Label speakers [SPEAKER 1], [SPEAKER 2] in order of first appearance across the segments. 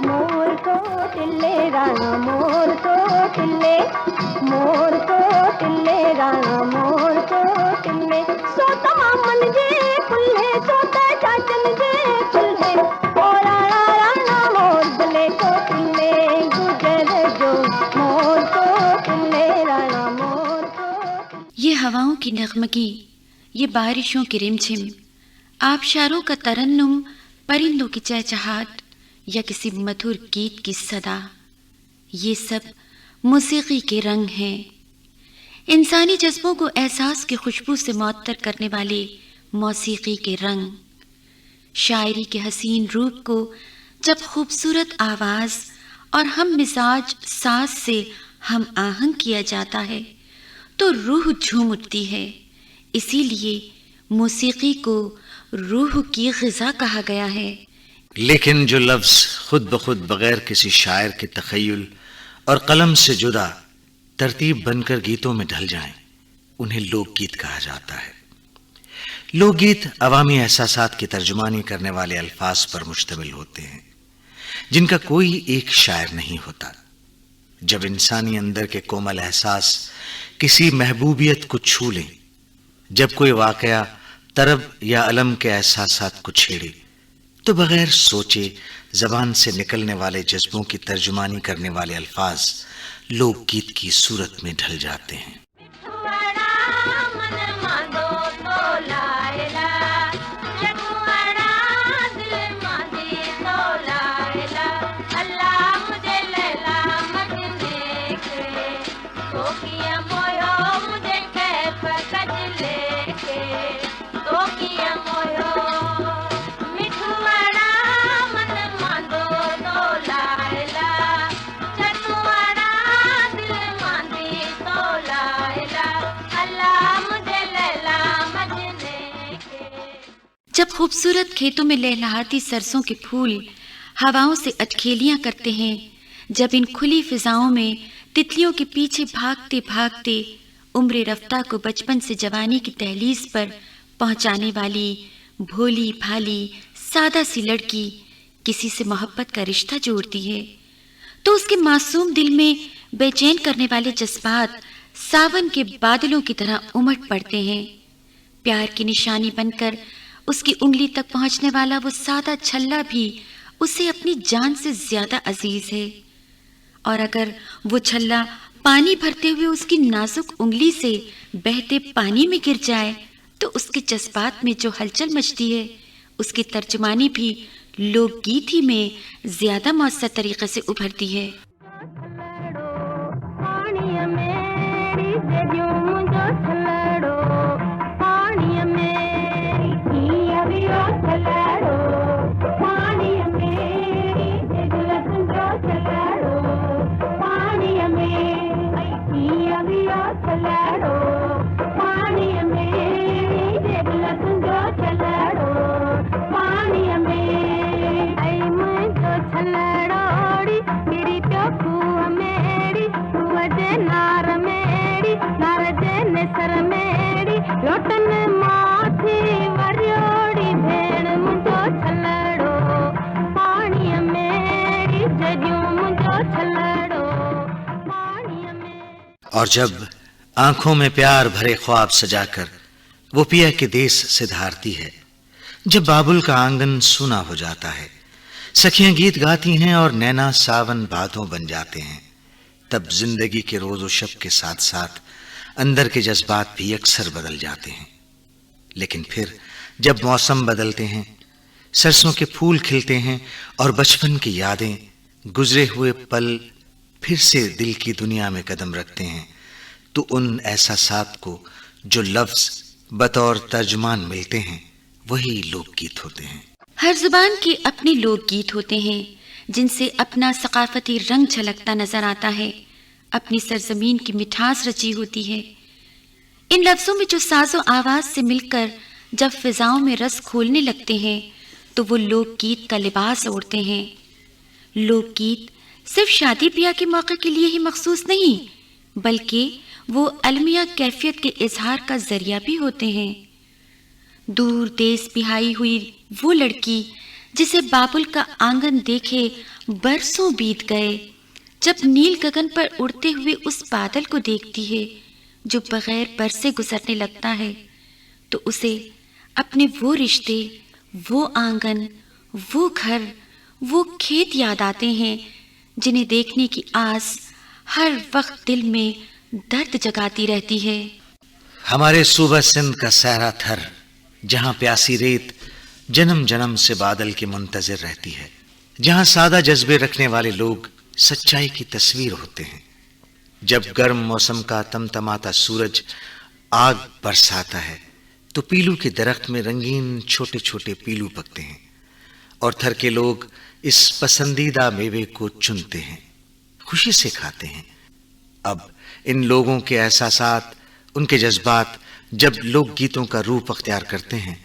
[SPEAKER 1] मोर को टिल्ले राणा मोर को टिल्ले, मोर को टिल्ले राणा मोर को टिल्ले, सोता मामन जे कुल्हे सोता चाचन जे कुल्हे, ओ राणा राणा मोर दिले को टिल्ले गुजर जो, मोर को टिल्ले राणा मोर को।
[SPEAKER 2] ये हवाओं की नगमगी, ये बारिशों की रिमझिम, आबशारों का तरन्नुम, परिंदों की चहचहाट या किसी मधुर गीत की सदा, ये सब मौसीकी के रंग हैं। इंसानी जज्बों को एहसास की खुशबू से मुअत्तर करने वाले मौसीकी के रंग। शायरी के हसीन रूप को जब खूबसूरत आवाज़ और हम मिजाज साज से हम आहंग किया जाता है तो रूह झूम उठती है। इसीलिए मौसीकी को रूह की ग़िज़ा कहा गया है।
[SPEAKER 3] लेकिन जो लफ्ज़ खुद ब खुद बगैर किसी शायर के तख़य्युल और कलम से जुदा तरतीब बनकर गीतों में ढल जाएं, उन्हें लोकगीत कहा जाता है। लोकगीत अवामी एहसासात की तर्जुमानी करने वाले अल्फाज पर मुश्तमिल होते हैं, जिनका कोई एक शायर नहीं होता। जब इंसानी अंदर के कोमल एहसास किसी महबूबियत को छू लें, जब कोई वाक़या तरब या अलम के एहसासात को छेड़े, तो बगैर सोचे ज़बान से निकलने वाले जज्बों की तर्जुमानी करने वाले अल्फाज लोकगीत की सूरत में ढल जाते हैं।
[SPEAKER 2] जब खूबसूरत खेतों में लहलहाती सरसों के फूल हवाओं से अटखेलियां करते हैं, जब इन खुली फिजाओं में तितलियों के पीछे भागते भागते उम्र रफ्ता को बचपन से जवानी की दहलीज पर पहुंचाने वाली भोली भाली सादा सी लड़की किसी से मोहब्बत का रिश्ता जोड़ती है, तो उसके मासूम दिल में बेचैन करने वाले जज्बात सावन के बादलों की तरह उमड़ पड़ते हैं। प्यार की निशानी बनकर उसकी उंगली तक पहुंचने वाला वो सादा छल्ला भी उसे अपनी जान से ज्यादा अजीज है। और अगर वो छल्ला पानी भरते हुए उसकी नाजुक उंगली से बहते पानी में गिर जाए तो उसके जज्बात में जो हलचल मचती है, उसकी तर्जुमानी भी लोकगीत ही में ज्यादा मौसर तरीके से उभरती है।
[SPEAKER 3] और जब आंखों में प्यार भरे ख्वाब सजाकर वो पिया के देश से धारती है, जब बाबुल का आंगन सूना हो जाता है, सखियां गीत गाती हैं और नैना सावन बादों बन जाते हैं, तब जिंदगी के रोज़ो शब के साथ साथ अंदर के जज्बात भी अक्सर बदल जाते हैं। लेकिन फिर जब मौसम बदलते हैं, सरसों के फूल खिलते हैं और बचपन की यादें, गुजरे हुए पल फिर से दिल की दुनिया में कदम रखते हैं, तो उन एहसासात को जो लफ्ज़ बतौर तर्जुमान मिलते हैं, वही लोकगीत होते हैं।
[SPEAKER 2] हर जुबान के अपने लोकगीत होते हैं जिनसे अपना सकाफती रंग झलकता नजर आता है, अपनी सरजमीन की मिठास रची होती है। इन लफ्ज़ों में जो साजो आवाज़ से मिलकर जब फिजाओं में रस खोलने लगते हैं तो वो लोकगीत का लिबास ओढ़ते हैं। लोकगीत सिर्फ शादी ब्याह के मौके के लिए ही मखसूस नहीं, बल्कि वो अलमिया कैफियत के इजहार का जरिया भी होते हैं। दूर देश बिहाई हुई वो लड़की जिसे बाबुल का आंगन देखे बरसों बीत गए, जब नील गगन पर उड़ते हुए उस बादल को देखती है जो बगैर बरसे गुजरने लगता है, तो उसे अपने वो रिश्ते, वो आंगन, वो घर, वो खेत याद आते हैं जिन्हें देखने की आस हर वक्त दिल में दर्द जगाती रहती है।
[SPEAKER 3] हमारे सूबा सिंध का सहरा थर, जहां प्यासी रेत जन्म जन्म से बादल की मुंतजिर रहती है, जहां सादा जज्बे रखने वाले लोग सच्चाई की तस्वीर होते हैं। जब गर्म मौसम का तमतमाता सूरज आग बरसाता है तो पीलू के दरख्त में रंगीन छोटे छोटे पीलू पकते हैं और थर के लोग इस पसंदीदा मेवे को चुनते हैं, खुशी से खाते हैं। अब इन लोगों के एहसासात, उनके जज्बात जब लोकगीतों का रूप अख्तियार करते हैं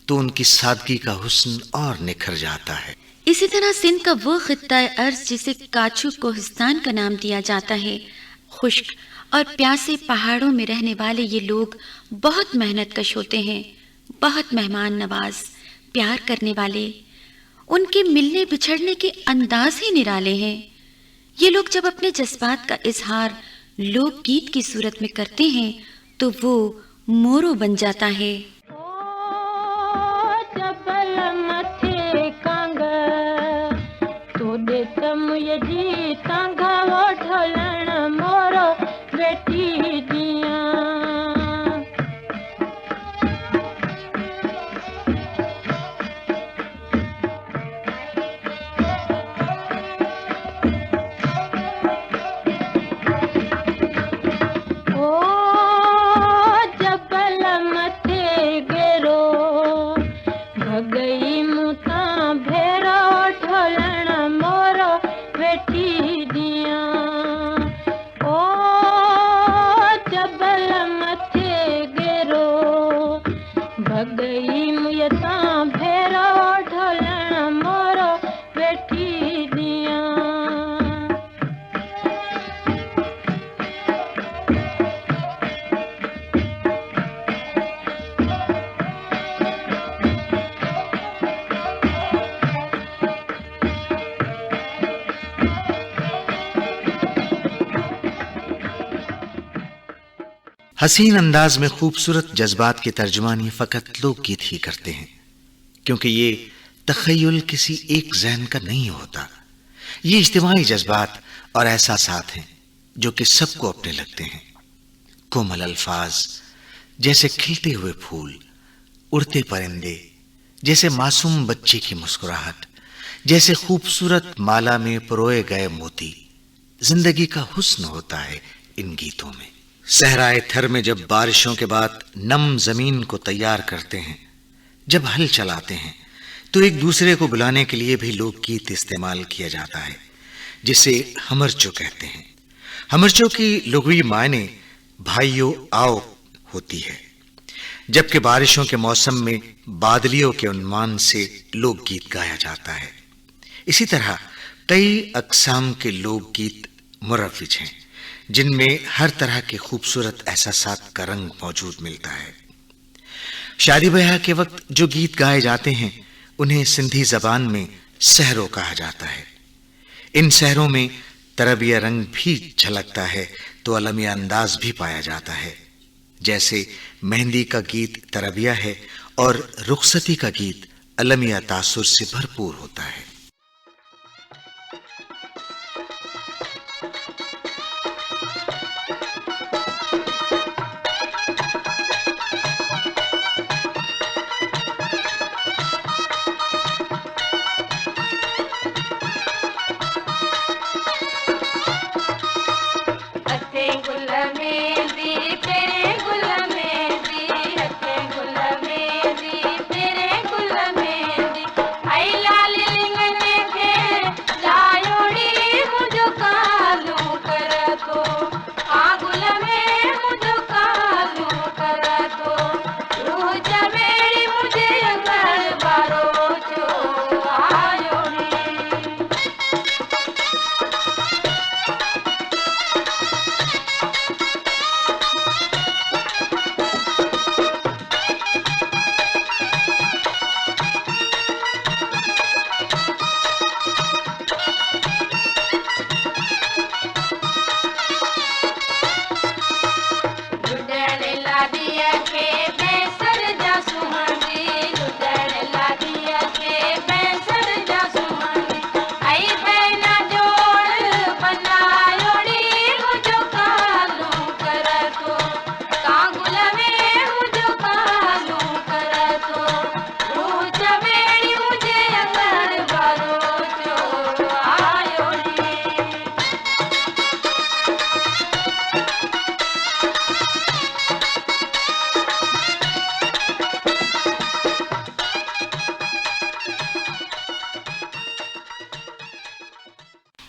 [SPEAKER 3] तो उनकी सादगी का हुस्न और निखर जाता है।
[SPEAKER 2] इसी तरह सिंध का वो खित्ता अर्ज जिसे काछू कोहिस्तान का नाम दिया जाता है, खुश्क और प्यासे पहाड़ों में रहने वाले ये लोग बहुत मेहनतकश होते हैं, बहुत मेहमान नवाज, प्यार करने वाले। उनके मिलने बिछड़ने के अंदाज ही निराले हैं। ये लोग जब अपने जज्बात का इजहार लोकगीत की सूरत में करते हैं तो वो मोरो बन जाता है।
[SPEAKER 3] हसीन अंदाज में खूबसूरत जज्बात की तर्जुमानी फकत लोकगीत ही करते हैं, क्योंकि ये तखय्युल किसी एक ज़हन का नहीं होता। ये इज्तिमाई जज्बात और एहसासात हैं जो कि सबको अपने लगते हैं। कोमल अल्फाज जैसे खिलते हुए फूल, उड़ते परिंदे जैसे मासूम बच्चे की मुस्कुराहट, जैसे खूबसूरत माला में परोए गए मोती, जिंदगी का हुस्न होता है इन गीतों में। सहराए थर में जब बारिशों के बाद नम जमीन को तैयार करते हैं, जब हल चलाते हैं, तो एक दूसरे को बुलाने के लिए भी लोकगीत इस्तेमाल किया जाता है, जिसे हमरचो कहते हैं। हमरचो की लुग़वी मायने भाइयों आओ होती है, जबकि बारिशों के मौसम में बादलियों के उन्मान से लोकगीत गाया जाता है। इसी तरह कई अक़साम के लोकगीत मुरव्विज हैं, जिनमें हर तरह के खूबसूरत एहसासात का रंग मौजूद मिलता है। शादी ब्याह के वक्त जो गीत गाए जाते हैं उन्हें सिंधी जबान में सहरो कहा जाता है। इन सहरों में तरबिया रंग भी झलकता है तो अलमिया अंदाज भी पाया जाता है। जैसे मेहंदी का गीत तरबिया है और रुखसती का गीत अलमिया तासुर से भरपूर होता है।
[SPEAKER 1] आई लाल लिंग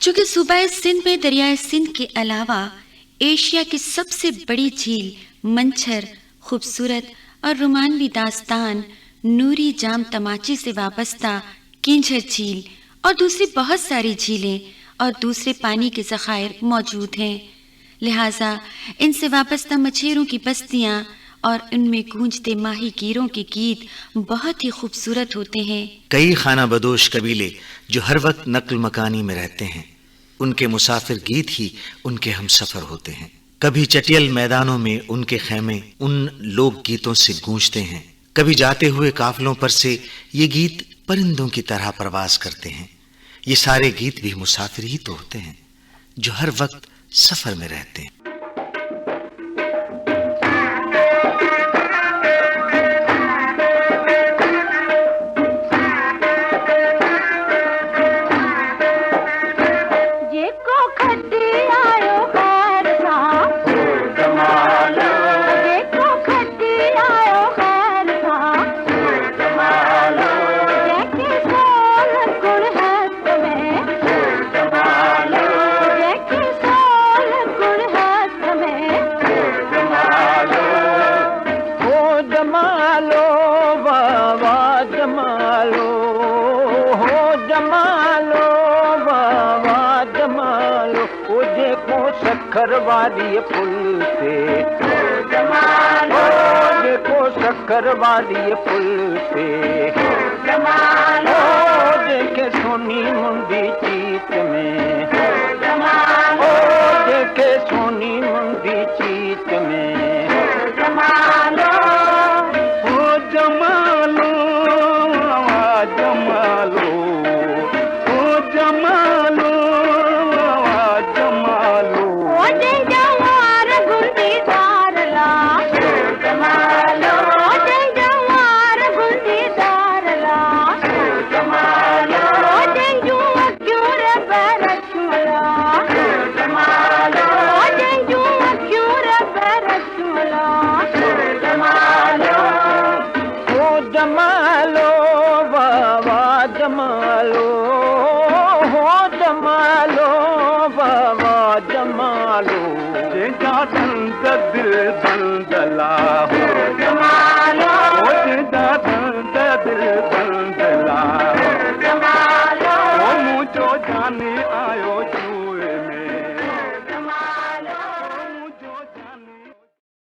[SPEAKER 2] चूंकि सूबाए सिंध में दरियाए सिंध के अलावा एशिया की सबसे बड़ी झील मंछर, खूबसूरत और रोमानवी दास्तान नूरी जाम तमाची से वाबस्ता किंझर झील और दूसरी बहुत सारी झीलें और दूसरे पानी के ज़खायर मौजूद हैं। लिहाजा इनसे वाबस्ता मछेरों की बस्तियां और उनमें गूंजते माही गिरों के गीत बहुत ही खूबसूरत होते हैं।
[SPEAKER 3] कई खाना बदोश कबीले जो हर वक्त नक्ल मकानी में रहते हैं, उनके मुसाफिर गीत ही उनके हम सफर होते हैं। कभी चटियल मैदानों में उनके खैमे उन लोक गीतों से गूंजते हैं, कभी जाते हुए काफिलों पर से ये गीत परिंदों की तरह प्रवास करते हैं। ये सारे गीत भी मुसाफिर ही तो होते हैं जो हर वक्त सफर में रहते हैं।
[SPEAKER 4] शक्करवाली पुल से जमालो, देखो शक्करवाली पुल से जमालो, देखे सोनी मुंडी चीत में जमालो, देखे सोनी मुंडी चीत में जमालो, ओ जमालो, जमालो, ओ जमालो, दिल बंदला